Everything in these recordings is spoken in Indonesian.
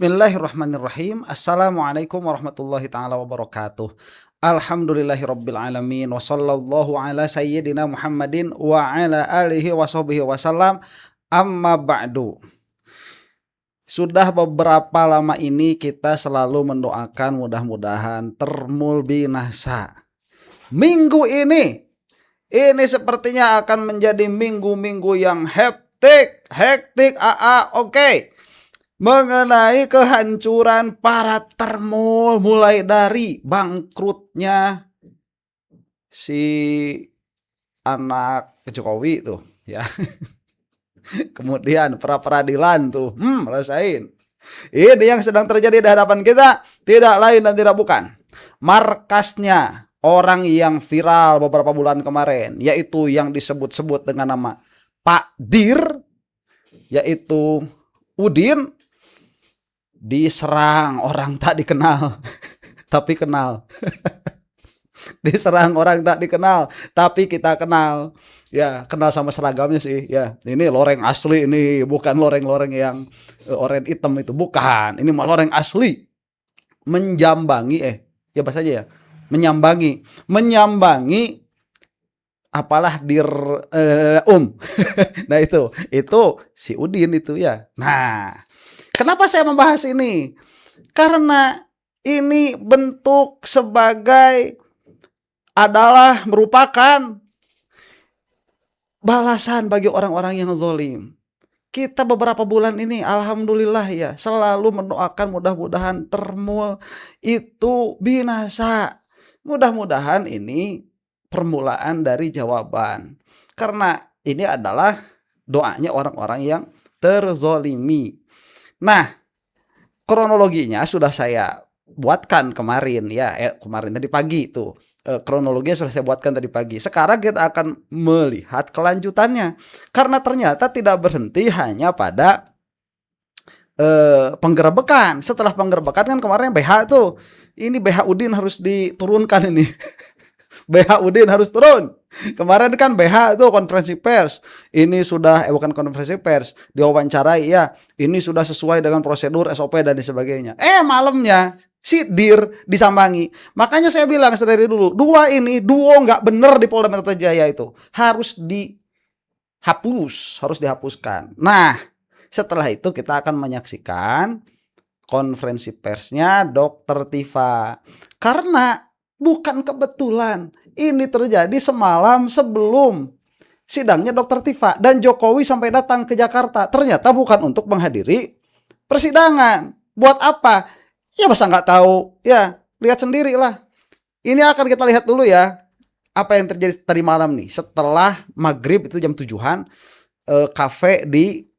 Bismillahirrahmanirrahim. Assalamualaikum warahmatullahi taala wabarakatuh. Alhamdulillahirabbil alamin wa sallallahu ala sayyidina Muhammadin wa ala alihi washabihi wasallam. Amma ba'du. Sudah beberapa lama ini kita selalu mendoakan mudah-mudahan termul binasa. Minggu ini sepertinya akan menjadi minggu-minggu yang hektik, oke. Mengenai kehancuran para termul, mulai dari bangkrutnya si anak Jokowi tuh ya. Kemudian pra peradilan tuh, rasain. Ini yang sedang terjadi di hadapan kita tidak lain dan tidak bukan markasnya orang yang viral beberapa bulan kemarin, yaitu yang disebut-sebut dengan nama Pak Dir, yaitu Udin, diserang orang tak dikenal tapi kenal. Diserang orang tak dikenal tapi kita kenal. Ya, kenal sama seragamnya sih. Ya, ini loreng asli, ini bukan loreng-loreng yang oranye hitam itu, bukan. Ini mah loreng asli. Menjambangi ya bahasanya ya. Menyambangi apalah dir Nah itu si Udin itu ya. Nah, kenapa saya membahas ini? Karena ini bentuk sebagai adalah merupakan balasan bagi orang-orang yang zalim. Kita beberapa bulan ini alhamdulillah ya selalu mendoakan mudah-mudahan termul itu binasa. Mudah-mudahan ini permulaan dari jawaban. Karena ini adalah doanya orang-orang yang terzolimi. Nah, kronologinya sudah saya buatkan kemarin ya, kemarin tadi pagi itu. Kronologinya sudah saya buatkan tadi pagi. Sekarang kita akan melihat kelanjutannya. Karena ternyata tidak berhenti hanya pada penggerebekan. Setelah penggerebekan kan kemarin BH tuh. Ini BH Udin harus diturunkan ini. BH Udin harus turun. Kemarin kan BH itu konferensi pers. Ini sudah bukan konferensi pers, diwawancarai ya. Ini sudah sesuai dengan prosedur SOP dan sebagainya. Malamnya si Dir disambangi. Makanya saya bilang dari dulu, duo nggak bener di Polda Metro Jaya itu. Harus dihapuskan. Nah, setelah itu kita akan menyaksikan konferensi persnya Dr. Tifa. Karena bukan kebetulan ini terjadi semalam sebelum sidangnya Dr. Tifa dan Jokowi sampai datang ke Jakarta. Ternyata bukan untuk menghadiri persidangan. Buat apa? Ya masa nggak tahu? Ya lihat sendiri lah. Ini akan kita lihat dulu ya apa yang terjadi tadi malam nih. Setelah maghrib itu jam 7-an, kafe di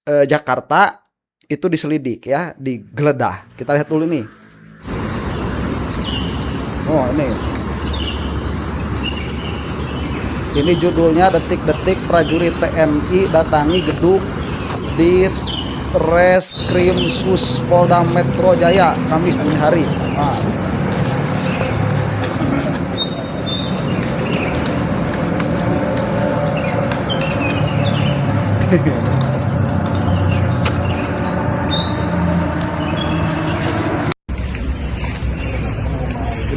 Jakarta itu diselidik ya, digeledah. Kita lihat dulu nih. Oh ini judulnya detik-detik prajurit TNI datangi gedung di Treskrimsus Polda Metro Jaya Kamis dini hari.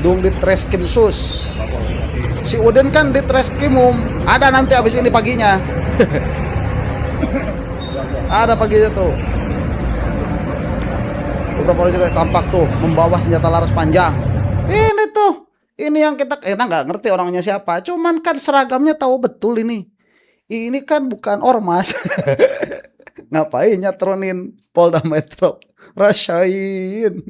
Gedung di Treskrimsus. Si Udin kan di Treskrimum. Ada nanti habis ini paginya. Ada paginya tuh. Beberapa orang juga tampak tuh membawa senjata laras panjang. Ini yang kita nggak ngerti orangnya siapa. Cuman kan seragamnya tahu betul ini. Ini kan bukan ormas. Ngapain nyatronin Polda Metro? Rasain.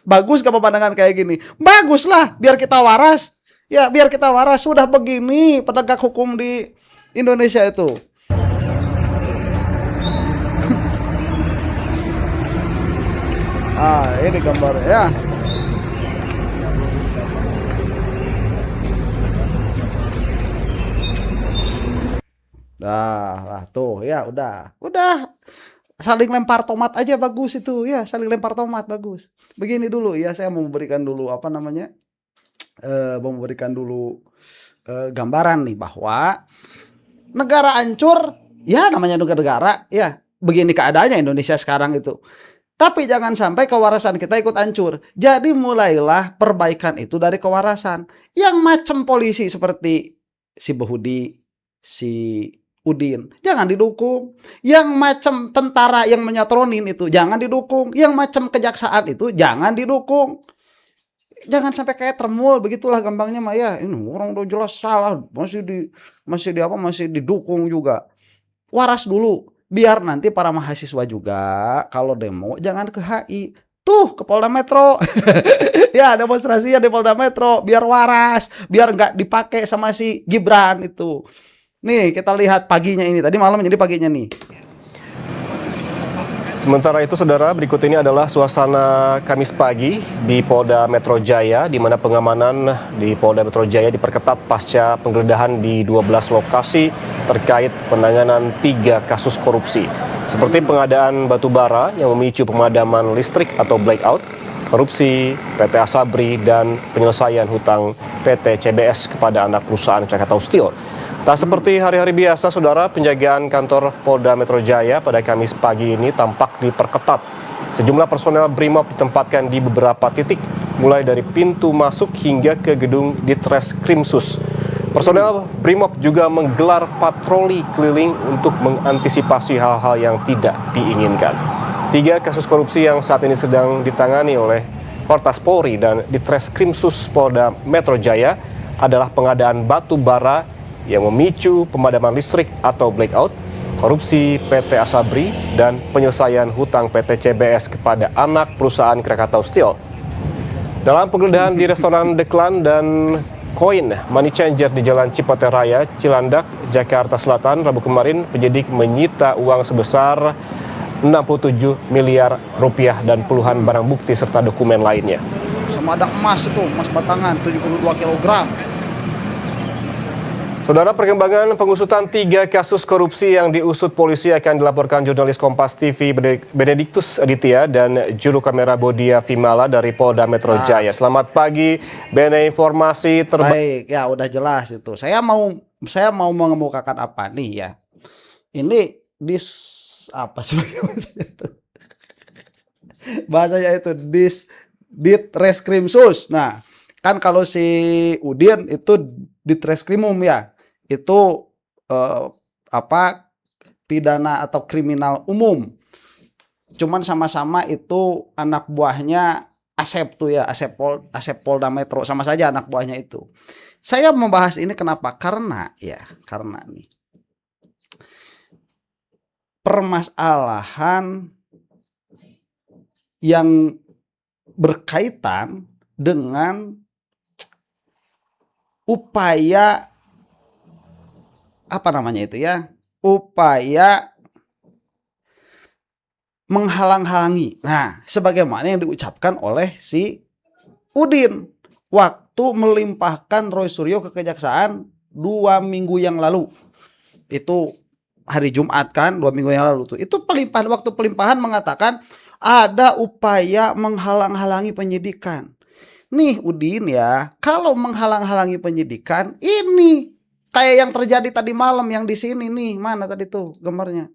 Bagus gak pemandangan kayak gini? Bagus lah, biar kita waras. Ya biar kita waras. Sudah begini penegak hukum di Indonesia itu. Ini gambarnya ya. Lah tuh ya udah saling lempar tomat aja bagus itu ya, saling lempar tomat bagus. Begini dulu ya, saya mau memberikan dulu gambaran nih bahwa negara hancur ya, namanya negara ya begini keadaannya Indonesia sekarang itu. Tapi jangan sampai kewarasan kita ikut hancur. Jadi mulailah perbaikan itu dari kewarasan. Yang macam polisi seperti si Behudi, si Udin, jangan didukung. Yang macam tentara yang menyatronin itu jangan didukung. Yang macam kejaksaan itu jangan didukung. Jangan sampai kayak termul, begitulah gampangnya mah ya. Ini orang udah jelas salah, masih didukung juga. Waras dulu. Biar nanti para mahasiswa juga kalau demo jangan ke HI, tuh ke Polda Metro. Ya demonstrasinya di Polda Metro biar waras, biar nggak dipakai sama si Gibran itu. Nih kita lihat paginya ini, tadi malam jadi paginya nih. Sementara itu, saudara, berikut ini adalah suasana Kamis pagi di Polda Metro Jaya, di mana pengamanan di Polda Metro Jaya diperketat pasca penggeledahan di 12 lokasi terkait penanganan 3 kasus korupsi, seperti pengadaan batu bara yang memicu pemadaman listrik atau blackout, korupsi PT Asabri, dan penyelesaian hutang PT CBS kepada anak perusahaan Krakatau Steel. Tak seperti hari-hari biasa, saudara, penjagaan kantor Polda Metro Jaya pada Kamis pagi ini tampak diperketat. Sejumlah personel BRIMOB ditempatkan di beberapa titik, mulai dari pintu masuk hingga ke gedung Ditreskrimsus. Personel BRIMOB juga menggelar patroli keliling untuk mengantisipasi hal-hal yang tidak diinginkan. 3 kasus korupsi yang saat ini sedang ditangani oleh Kortas Polri dan Ditreskrimsus Polda Metro Jaya adalah pengadaan batu bara yang memicu pemadaman listrik atau blackout, korupsi PT Asabri, dan penyelesaian hutang PT CBS kepada anak perusahaan Krakatau Steel. Dalam penggeledahan di restoran Deklan dan Koin Money Changer di Jalan Cipote Raya, Cilandak, Jakarta Selatan, Rabu kemarin, penyidik menyita uang sebesar 67 miliar rupiah dan puluhan barang bukti serta dokumen lainnya. Sama ada emas itu, emas batangan 72 kg. Saudara, perkembangan pengusutan 3 kasus korupsi yang diusut polisi akan dilaporkan jurnalis Kompas TV Benediktus Aditya dan juru kamera Bodia Vimala dari Polda Metro Jaya. Selamat pagi, Bene, informasi Baik, ya udah jelas itu. Saya mau mengemukakan apa nih ya. Ini apa sebagai bahasanya itu Ditreskrimsus. Nah, kan kalau si Udin itu Ditreskrimum ya. Itu pidana atau kriminal umum. Cuman sama-sama itu anak buahnya Asep tuh ya, Asep Polda Metro, sama saja anak buahnya itu. Saya membahas ini kenapa? Karena nih permasalahan yang berkaitan dengan upaya upaya menghalang-halangi. Nah, sebagaimana yang diucapkan oleh si Udin waktu melimpahkan Roy Suryo ke kejaksaan 2 minggu yang lalu. Itu hari Jumat kan, 2 minggu yang lalu tuh. Itu waktu pelimpahan mengatakan ada upaya menghalang-halangi penyidikan. Nih Udin ya, kalau menghalang-halangi penyidikan ini kayak yang terjadi tadi malam yang di sini nih, mana tadi tuh gambarnya.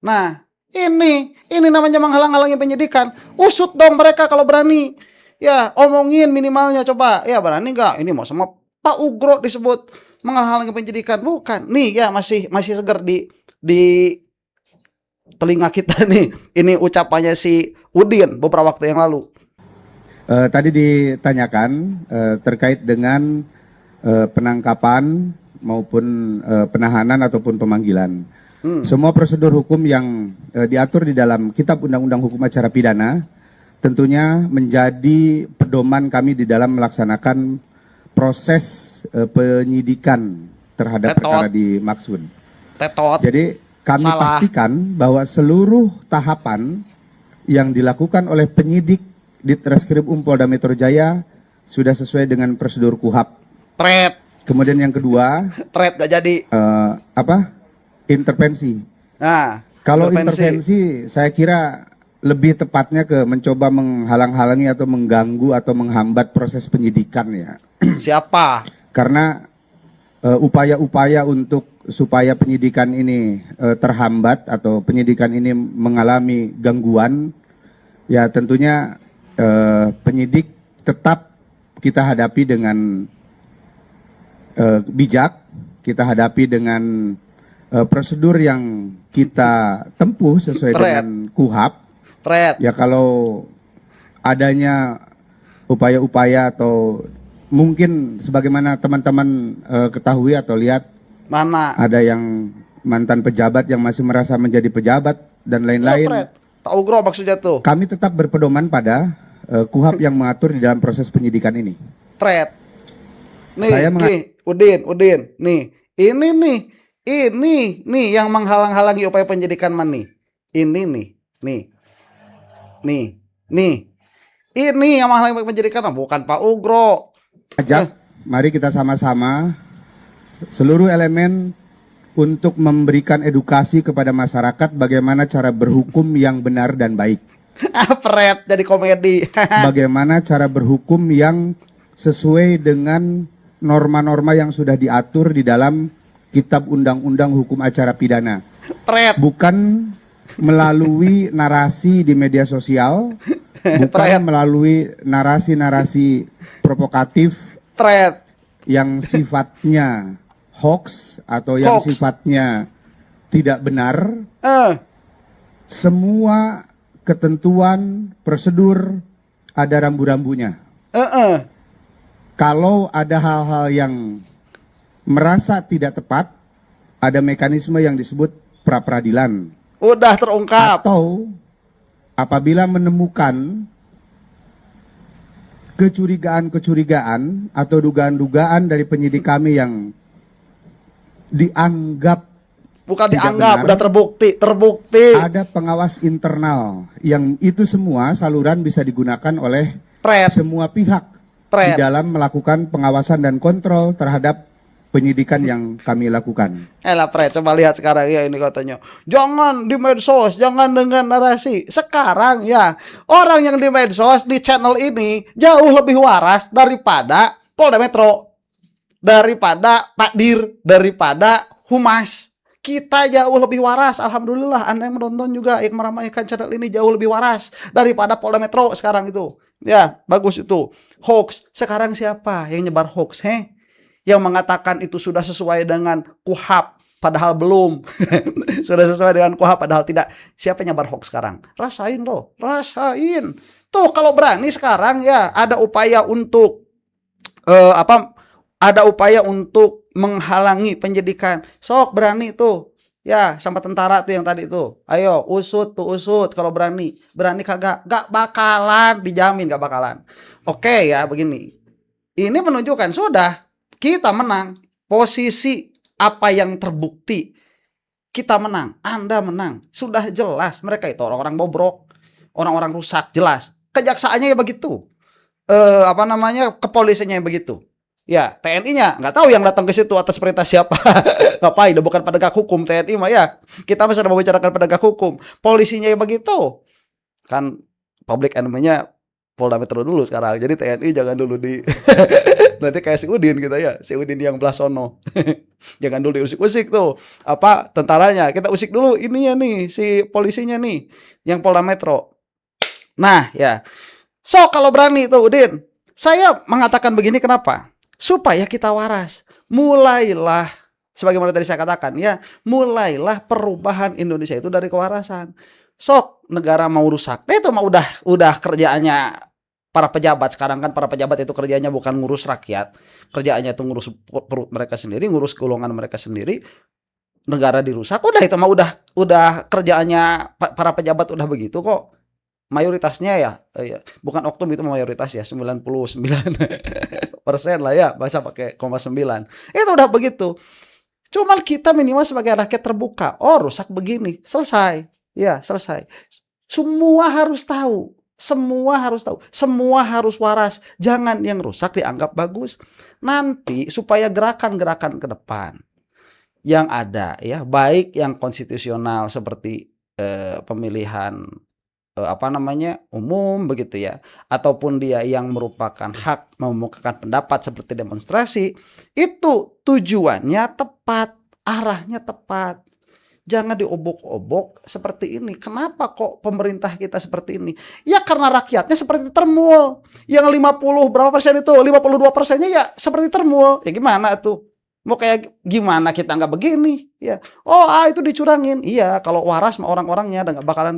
Nah, ini namanya menghalang-halangi penyidikan. Usut dong mereka kalau berani. Ya, omongin minimalnya coba. Ya, berani nggak? Ini mau sama Pak Ugro disebut menghalang-halangi penyidikan, bukan? Nih ya masih segar di telinga kita nih. Ini ucapannya si Udin beberapa waktu yang lalu. Tadi ditanyakan terkait dengan penangkapan maupun penahanan ataupun pemanggilan. Semua prosedur hukum yang diatur di dalam Kitab Undang-Undang Hukum Acara Pidana tentunya menjadi pedoman kami di dalam melaksanakan proses penyidikan terhadap perkara dimaksud. Jadi kami pastikan bahwa seluruh tahapan yang dilakukan oleh penyidik Ditreskrim Polda Metro Jaya sudah sesuai dengan prosedur KUHAP. Kemudian yang kedua, gak jadi. Intervensi. Nah, kalau intervensi saya kira lebih tepatnya ke mencoba menghalang-halangi atau mengganggu atau menghambat proses penyidikan ya. Siapa? Karena upaya-upaya untuk supaya penyidikan ini terhambat atau penyidikan ini mengalami gangguan, ya tentunya penyidik tetap kita hadapi dengan bijak, kita hadapi dengan prosedur yang kita tempuh sesuai dengan KUHAP. Ya kalau adanya upaya-upaya atau mungkin sebagaimana teman-teman ketahui atau lihat, mana ada yang mantan pejabat yang masih merasa menjadi pejabat dan lain-lain. Pak Ugro maksudnya tuh. Kami tetap berpedoman pada KUHAP yang mengatur di dalam proses penyidikan ini. Nih, Udin, nih, ini yang menghalang-halangi upaya penyidikan nih. Ini yang menghalangi upaya penyidikan, bukan Pak Ugro. Mari kita sama-sama seluruh elemen untuk memberikan edukasi kepada masyarakat bagaimana cara berhukum yang benar dan baik. Jadi komedi. Bagaimana cara berhukum yang sesuai dengan norma-norma yang sudah diatur di dalam Kitab Undang-Undang Hukum Acara Pidana. Bukan melalui narasi di media sosial, bukan melalui narasi-narasi provokatif yang sifatnya hoax atau yang sifatnya tidak benar. Semua ketentuan prosedur ada rambu-rambunya. Kalau ada hal-hal yang merasa tidak tepat, ada mekanisme yang disebut pra-peradilan. Udah terungkap. Atau apabila menemukan kecurigaan-kecurigaan atau dugaan-dugaan dari penyidik kami yang dianggap bukan tidak dianggap, benar, udah terbukti. Ada pengawas internal yang itu semua saluran bisa digunakan oleh semua pihak di dalam melakukan pengawasan dan kontrol terhadap penyidikan yang kami lakukan. Coba lihat sekarang ya, ini katanya jangan di medsos, jangan dengan narasi. Sekarang ya, orang yang di medsos di channel ini jauh lebih waras daripada Polda Metro, daripada Pak Dir, daripada Humas. Kita jauh lebih waras, alhamdulillah. Anda yang menonton juga yang meramaikan channel ini jauh lebih waras daripada Polda Metro sekarang itu. Ya, bagus itu. Hoax. Sekarang siapa yang nyebar hoax? Yang mengatakan itu sudah sesuai dengan KUHAP, padahal belum. Sudah sesuai dengan KUHAP, padahal tidak. Siapa yang nyebar hoax sekarang? Rasain loh, rasain. Tuh kalau berani sekarang ya, ada upaya untuk ada upaya untuk menghalangi penyidikan. Sok berani tuh. Ya, sama tentara tuh yang tadi tuh. Ayo, usut kalau berani. Berani kagak? Gak bakalan, dijamin gak bakalan. Oke ya, begini. Ini menunjukkan sudah kita menang. Posisi apa yang terbukti, kita menang. Anda menang. Sudah jelas mereka itu orang-orang bobrok, orang-orang rusak, jelas. Kejaksaannya ya begitu. Kepolisiannya yang begitu. Ya, TNI-nya nggak tahu yang datang ke situ atas perintah siapa. Ngapain? Udah bukan penegak hukum TNI mah ya. Kita masih membicarakan penegak hukum. Polisinya yang begitu. Kan public enemy-nya Polda Metro dulu sekarang. Jadi TNI jangan dulu di nanti kayak si Udin gitu ya. Si Udin yang belah sono. Jangan dulu diusik-usik tuh. Tentaranya. Kita usik dulu ininya nih, si polisinya nih yang Polda Metro. Nah, ya. So, kalau berani tuh Udin, saya mengatakan begini kenapa? Supaya kita waras. Mulailah, sebagaimana tadi saya katakan ya, mulailah perubahan Indonesia itu dari kewarasan. Sok negara mau rusak, itu mah udah kerjaannya para pejabat. Sekarang kan para pejabat itu kerjanya bukan ngurus rakyat, kerjaannya itu ngurus perut mereka sendiri, ngurus golongan mereka sendiri. Negara dirusak, udah itu mah udah kerjaannya para pejabat udah begitu kok. Mayoritasnya ya, bukan oknum itu mayoritas ya, 99% lah ya, bahasa pakai 0,9. Itu udah begitu. Cuman kita minimal sebagai rakyat terbuka. Oh, rusak begini, selesai. Ya, selesai. Semua harus tahu. Semua harus waras. Jangan yang rusak dianggap bagus. Nanti supaya gerakan-gerakan ke depan yang ada ya, baik yang konstitusional seperti pemilihan umum begitu ya, ataupun dia yang merupakan hak memukakan pendapat seperti demonstrasi, itu tujuannya tepat arahnya tepat. Jangan diobok-obok seperti ini. Kenapa kok pemerintah kita seperti ini? Ya karena rakyatnya seperti termul. Yang 50 berapa persen itu? 52%-nya ya seperti termul. Ya gimana tuh? Mau kayak gimana kita nggak begini? Ya. Oh, itu dicurangin. Iya, kalau waras sama orang-orangnya nggak bakalan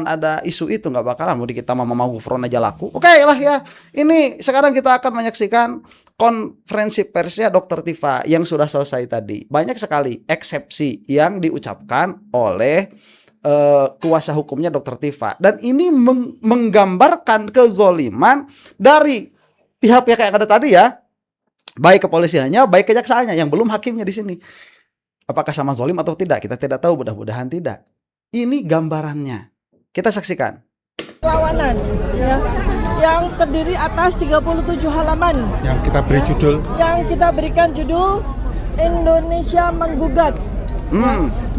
ada isu itu, nggak bakalan. Mau kita mau Gufron aja laku. Oke lah ya. Ini sekarang kita akan menyaksikan konferensi persnya Dr. Tifa yang sudah selesai tadi. Banyak sekali eksepsi yang diucapkan oleh kuasa hukumnya Dr. Tifa, dan ini menggambarkan kezoliman dari pihak-pihak yang ada tadi ya, baik kepolisiannya, baik kejaksaannya, yang belum hakimnya di sini. Apakah sama zolim atau tidak? Kita tidak tahu, mudah-mudahan tidak. Ini gambarannya. Kita saksikan. Perlawanan ya, yang terdiri atas 37 halaman yang kita beri judul, yang kita berikan judul Indonesia Menggugat.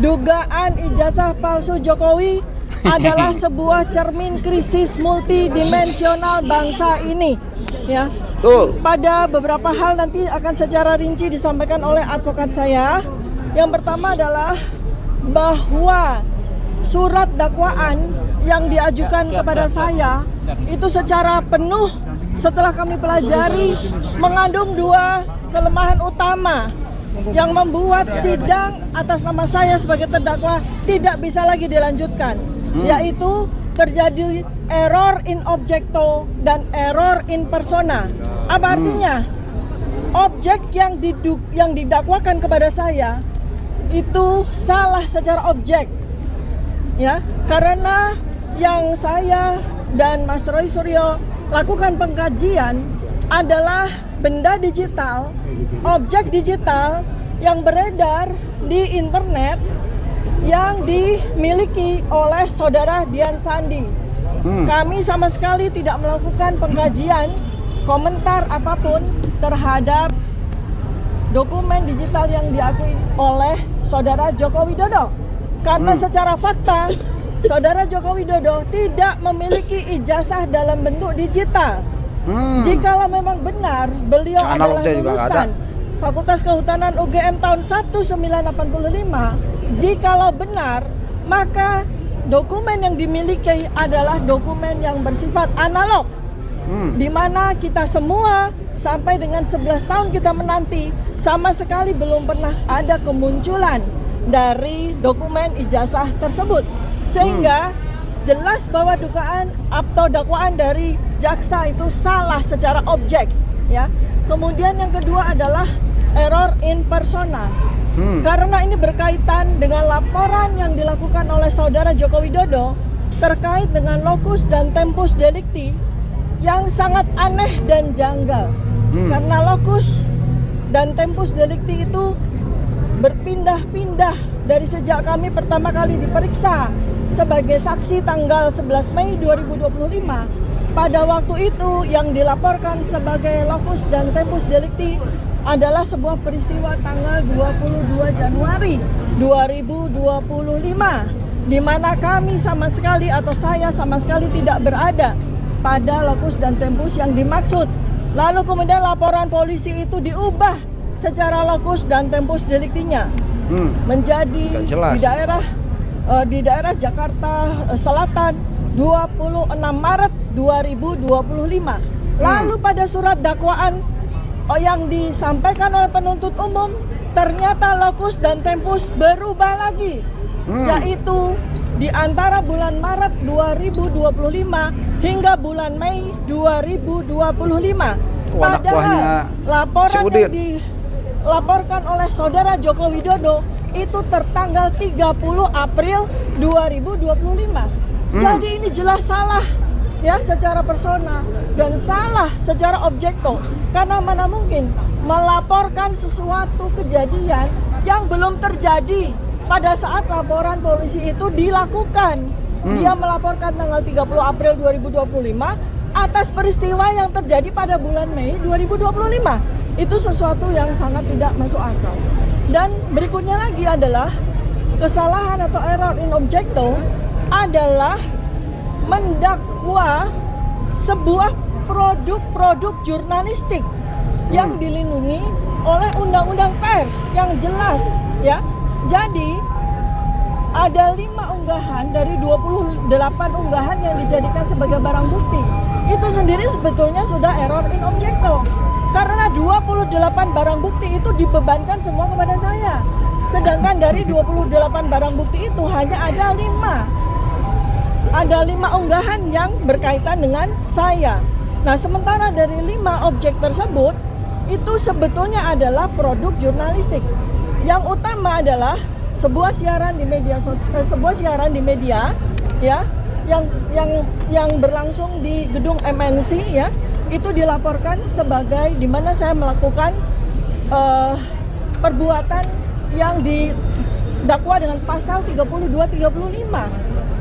Dugaan ijazah palsu Jokowi adalah sebuah cermin krisis multidimensional bangsa ini ya. Betul. Pada beberapa hal nanti akan secara rinci disampaikan oleh advokat saya. Yang pertama adalah bahwa surat dakwaan yang diajukan kepada saya itu secara penuh setelah kami pelajari mengandung dua kelemahan utama yang membuat sidang atas nama saya sebagai terdakwa tidak bisa lagi dilanjutkan, yaitu terjadi error in objecto dan error in persona. Apa artinya? Objek yang didakwakan kepada saya itu salah secara objek. Ya, karena yang saya dan Mas Roy Suryo lakukan pengkajian adalah benda digital, objek digital yang beredar di internet yang dimiliki oleh saudara Dian Sandi. Kami sama sekali tidak melakukan pengkajian, komentar apapun terhadap dokumen digital yang diakui oleh saudara Joko Widodo. Karena secara fakta, saudara Joko Widodo tidak memiliki ijazah dalam bentuk digital. Jikalau memang benar beliau adalah lulusan Fakultas Kehutanan UGM tahun 1985, jikalau benar, maka dokumen yang dimiliki adalah dokumen yang bersifat analog. Di mana kita semua sampai dengan 11 tahun kita menanti sama sekali belum pernah ada kemunculan dari dokumen ijazah tersebut, sehingga jelas bahwa dugaan atau dakwaan dari jaksa itu salah secara objek ya. Kemudian yang kedua adalah error in persona, karena ini berkaitan dengan laporan yang dilakukan oleh saudara Joko Widodo terkait dengan locus dan tempus delicti yang sangat aneh dan janggal. Karena locus dan tempus delicti itu berpindah-pindah dari sejak kami pertama kali diperiksa sebagai saksi tanggal 11 Mei 2025. Pada waktu itu yang dilaporkan sebagai locus dan tempus delicti adalah sebuah peristiwa tanggal 22 Januari 2025, di mana kami sama sekali atau saya sama sekali tidak berada pada locus dan tempus yang dimaksud. Lalu kemudian laporan polisi itu diubah secara locus dan tempus deliktinya menjadi di daerah Jakarta Selatan 26 Maret 2025. Lalu pada surat dakwaan yang disampaikan oleh penuntut umum ternyata locus dan tempus berubah lagi, yaitu di antara bulan Maret 2025 hingga bulan Mei 2025. Padahal laporan yang dilaporkan oleh saudara Joko Widodo itu tertanggal 30 April 2025. Jadi ini jelas salah ya secara persona dan salah secara objekto. Karena mana mungkin melaporkan sesuatu kejadian yang belum terjadi pada saat laporan polisi itu dilakukan. Dia melaporkan tanggal 30 April 2025 atas peristiwa yang terjadi pada bulan Mei 2025. Itu sesuatu yang sangat tidak masuk akal. Dan berikutnya lagi adalah kesalahan atau error in objecto adalah mendakwa sebuah produk-produk jurnalistik yang dilindungi oleh undang-undang pers yang jelas ya. Jadi ada 5 unggahan dari 28 unggahan yang dijadikan sebagai barang bukti. Itu sendiri sebetulnya sudah error in objecto. Karena 28 barang bukti itu dibebankan semua kepada saya. Sedangkan dari 28 barang bukti itu hanya ada 5. Ada 5 unggahan yang berkaitan dengan saya. Nah, sementara dari 5 objek tersebut itu sebetulnya adalah produk jurnalistik. Yang utama adalah sebuah siaran di media ya, yang berlangsung di gedung MNC ya, itu dilaporkan sebagai di mana saya melakukan perbuatan yang didakwa dengan pasal 32-35.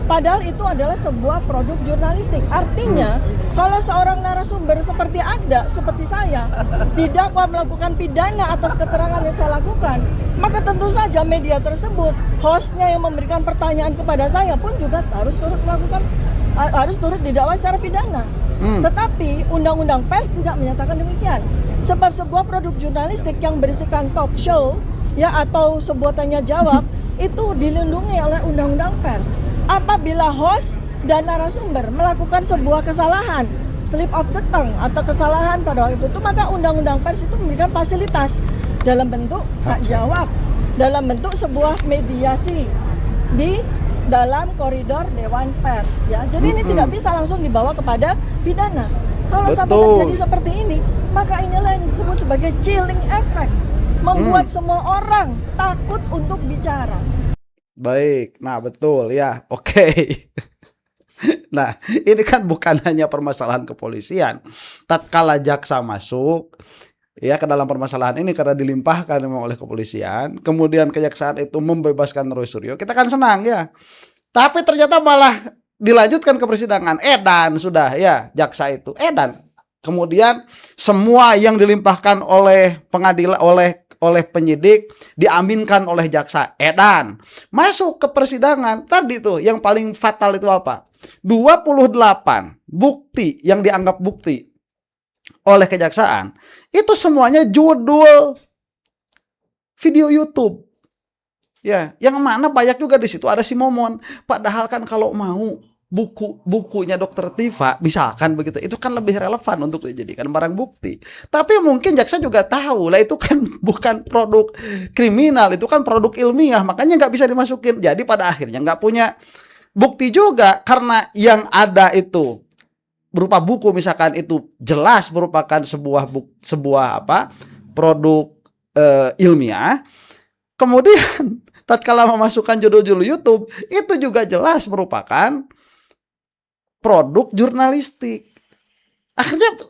Padahal itu adalah sebuah produk jurnalistik. Artinya, kalau seorang narasumber seperti Anda, seperti saya, didakwa melakukan pidana atas keterangan yang saya lakukan, maka tentu saja media tersebut, hostnya yang memberikan pertanyaan kepada saya pun juga harus turut didakwa secara pidana. Tetapi undang-undang pers tidak menyatakan demikian. Sebab sebuah produk jurnalistik yang berisikan talk show ya atau sebuah tanya jawab itu dilindungi oleh undang-undang pers. Apabila host dan narasumber melakukan sebuah kesalahan, slip of the tongue atau kesalahan pada waktu itu, maka undang-undang pers itu memberikan fasilitas dalam bentuk hak jawab, dalam bentuk sebuah mediasi di dalam koridor Dewan Pers ya. Jadi ini tidak bisa langsung dibawa kepada pidana. Kalau sampai terjadi seperti ini, maka inilah yang disebut sebagai chilling effect, membuat semua orang takut untuk bicara. Baik, nah betul ya, oke. Nah, ini kan bukan hanya permasalahan kepolisian. Tatkala jaksa masuk ya ke dalam permasalahan ini karena dilimpahkan memang oleh kepolisian, kemudian kejaksaan itu membebaskan Roy Suryo, kita kan senang ya. Tapi ternyata malah dilanjutkan ke persidangan, edan sudah ya jaksa itu, edan. Kemudian semua yang dilimpahkan oleh pengadilan oleh penyidik diaminkan oleh jaksa, edan. Masuk ke persidangan, tadi tuh yang paling fatal itu apa? 28 bukti yang dianggap bukti oleh kejaksaan itu semuanya judul video YouTube. Ya, yang mana banyak juga di situ ada si Momon. Padahal kan kalau mau bukunya Dokter Tifa misalkan begitu, itu kan lebih relevan untuk dijadikan barang bukti. Tapi mungkin jaksa juga tahu lah itu kan bukan produk kriminal, itu kan produk ilmiah, makanya nggak bisa dimasukin. Jadi pada akhirnya nggak punya bukti juga karena yang ada itu berupa buku misalkan itu jelas merupakan sebuah produk ilmiah. Kemudian tatkala memasukkan judul-judul YouTube itu juga jelas merupakan produk jurnalistik. Akhirnya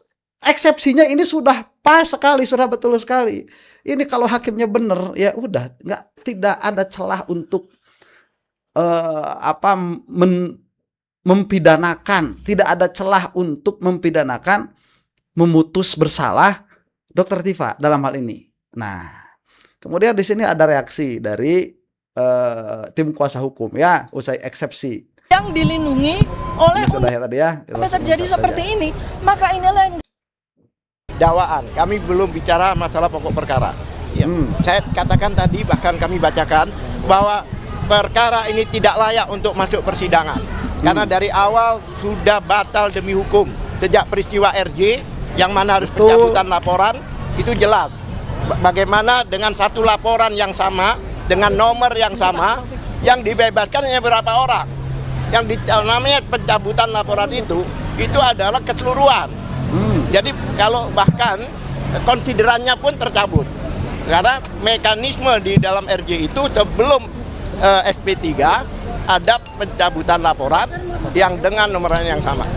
eksepsinya ini sudah pas sekali, sudah betul sekali. Ini kalau hakimnya benar ya udah tidak ada celah untuk mempidanakan, tidak ada celah untuk mempidanakan, memutus bersalah Dokter Tifa dalam hal ini. Nah, kemudian di sini ada reaksi dari tim kuasa hukum ya usai eksepsi yang dilindungi oleh sudah ya tadi ya. Terjadi seperti ini, maka inilah yang dakwaan. Kami belum bicara masalah pokok perkara. Ya. Saya katakan tadi, bahkan kami bacakan bahwa perkara ini tidak layak untuk masuk persidangan. Karena dari awal sudah batal demi hukum. Sejak peristiwa RJ yang mana harus pencabutan laporan itu jelas. Bagaimana dengan satu laporan yang sama dengan nomor yang sama yang dibebaskan hanya berapa orang. Yang namanya pencabutan laporan itu adalah keseluruhan. Jadi kalau bahkan konsiderannya pun tercabut. Karena mekanisme di dalam RJ itu sebelum SP3 ada pencabutan laporan yang dengan nomor yang sama.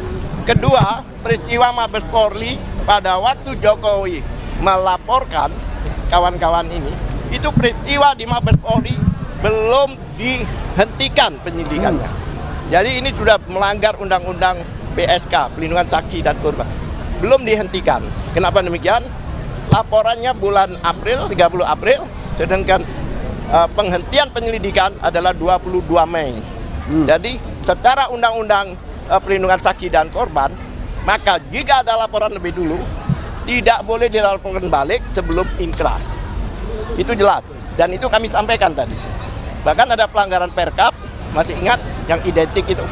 Kedua, peristiwa Mabes Polri pada waktu Jokowi melaporkan kawan-kawan ini, itu peristiwa di Mabes Polri belum dihentikan penyidikannya. Jadi ini sudah melanggar undang-undang PSK, pelindungan saksi dan korban. Belum dihentikan. Kenapa demikian? Laporannya bulan April, 30 April, sedangkan penghentian penyelidikan adalah 22 Mei. Jadi secara undang-undang pelindungan saksi dan korban, maka jika ada laporan lebih dulu, tidak boleh dilaporkan balik sebelum inkrah. Itu jelas, dan itu kami sampaikan tadi. Bahkan ada pelanggaran Perkap, masih ingat yang identik itu.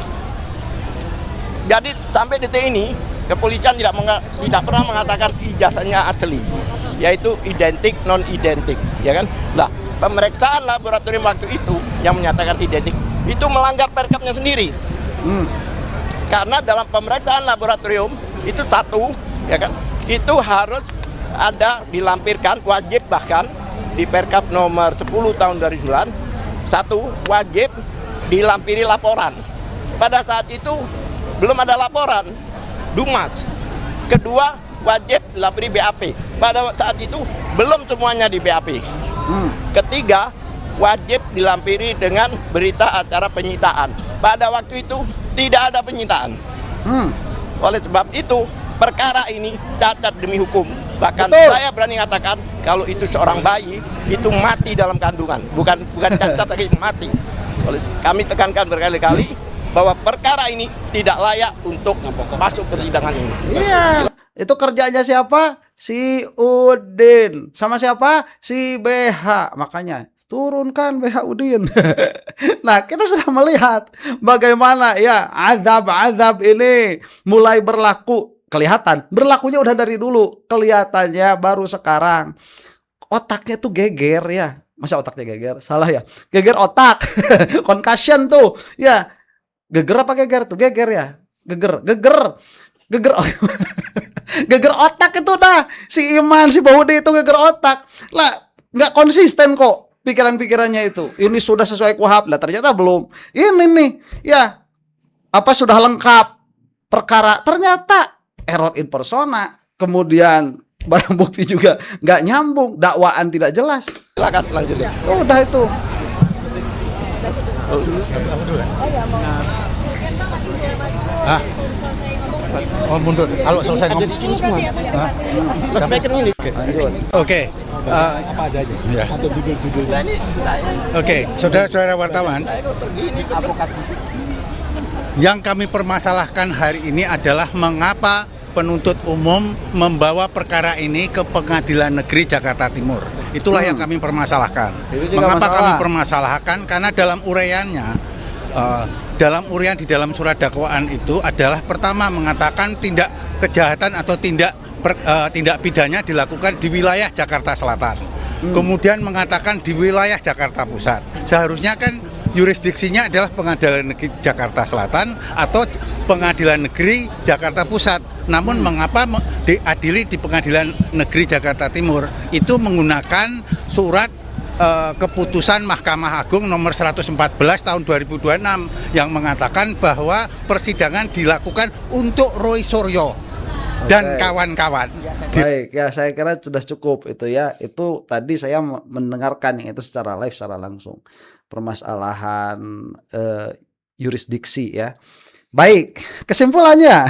Jadi sampai detik ini kepolisian tidak pernah mengatakan ijazahnya asli, yaitu identik non identik, ya kan? Lah, pemeriksaan laboratorium waktu itu yang menyatakan identik itu melanggar Perkapnya sendiri. Karena dalam pemeriksaan laboratorium itu satu, ya kan? Itu harus ada dilampirkan, wajib bahkan di Perkap nomor 10 tahun 2009, satu wajib dilampiri laporan. Pada saat itu belum ada laporan, Dumas. Kedua, wajib dilampiri BAP. Pada saat itu belum semuanya di BAP. Ketiga, wajib dilampiri dengan berita acara penyitaan. Pada waktu itu tidak ada penyitaan. Oleh sebab itu, perkara ini cacat demi hukum. Bahkan Betul. saya berani mengatakan kalau itu seorang bayi itu mati dalam kandungan, bukan cacat lagi, mati. Kami tekankan berkali-kali bahwa perkara ini tidak layak untuk masuk persidangan ini. Iya, itu kerjanya siapa? Si Udin. Sama siapa? Si BH. Makanya turunkan BH Udin. Nah, kita sudah melihat bagaimana ya azab-azab ini mulai berlaku. Kelihatan berlakunya udah dari dulu, kelihatannya baru sekarang. Otaknya tuh geger ya. Masa otaknya geger? Salah ya. Geger otak. Concussion tuh. Ya. Geger apa geger tuh? Geger ya. Geger. Geger otak itu dah. Si Iman, si Baudi itu geger otak. Lah, nggak konsisten kok pikiran-pikirannya itu. Ini sudah sesuai KUHP. Lah ternyata belum. Ini nih, ya. Apa sudah lengkap perkara? Ternyata error in persona. Kemudian barang bukti juga nggak nyambung. Dakwaan tidak jelas. Silakan lanjutin. Udah itu. Oh mundur. Kalau selesai ngomong. Ini. Oke. Ya. Oke, saudara-saudara wartawan. Yang kami permasalahkan hari ini adalah mengapa penuntut umum membawa perkara ini ke Pengadilan Negeri Jakarta Timur. Itulah yang kami permasalahkan. Mengapa kami permasalahkan? Karena dalam uraiannya, dalam uraian di dalam surat dakwaan itu adalah pertama mengatakan tindak kejahatan atau tindak pidana dilakukan di wilayah Jakarta Selatan. Kemudian mengatakan di wilayah Jakarta Pusat. Seharusnya kan yurisdiksinya adalah Pengadilan Negeri Jakarta Selatan atau Pengadilan Negeri Jakarta Pusat. Namun mengapa diadili di Pengadilan Negeri Jakarta Timur? Itu menggunakan surat keputusan Mahkamah Agung nomor 114 tahun 2026 yang mengatakan bahwa persidangan dilakukan untuk Roy Suryo dan kawan-kawan. Baik, ya saya kira sudah cukup itu ya. Itu tadi saya mendengarkan yang itu secara live, secara langsung. Permasalahan yurisdiksi ya. Baik, kesimpulannya.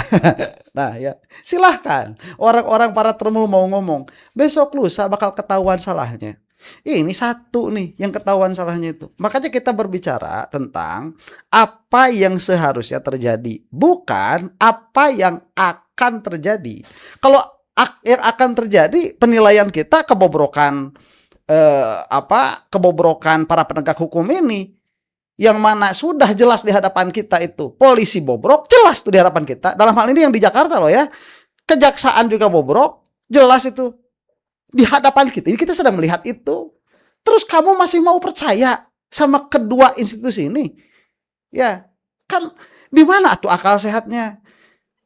Nah ya, silahkan orang-orang para termul mau ngomong. Besok lusa bakal ketahuan salahnya. Ini satu nih yang ketahuan salahnya itu. Makanya kita berbicara tentang apa yang seharusnya terjadi, bukan apa yang akan terjadi. Kalau yang akan terjadi, penilaian kita kebobrokan kebobrokan para penegak hukum ini, yang mana sudah jelas di hadapan kita itu polisi bobrok, jelas tuh di hadapan kita. Dalam hal ini yang di Jakarta loh ya, kejaksaan juga bobrok, jelas itu di hadapan kita. Kita sedang melihat itu. Terus kamu masih mau percaya sama kedua institusi ini? Ya, kan di mana tuh akal sehatnya?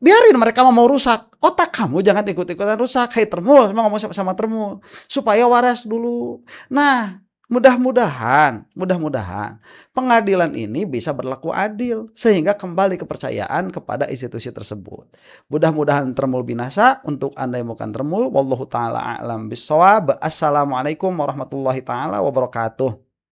Biarin mereka mau rusak. Otak kamu jangan ikut-ikutan rusak. Hei termul, sama ngomong sama termul. Supaya waras dulu. Nah, mudah-mudahan pengadilan ini bisa berlaku adil sehingga kembali kepercayaan kepada institusi tersebut. Mudah-mudahan termul binasa. Untuk Anda yang bukan termul, wallahu taala a'lam bissawab. Assalamualaikum warahmatullahi taala wabarakatuh.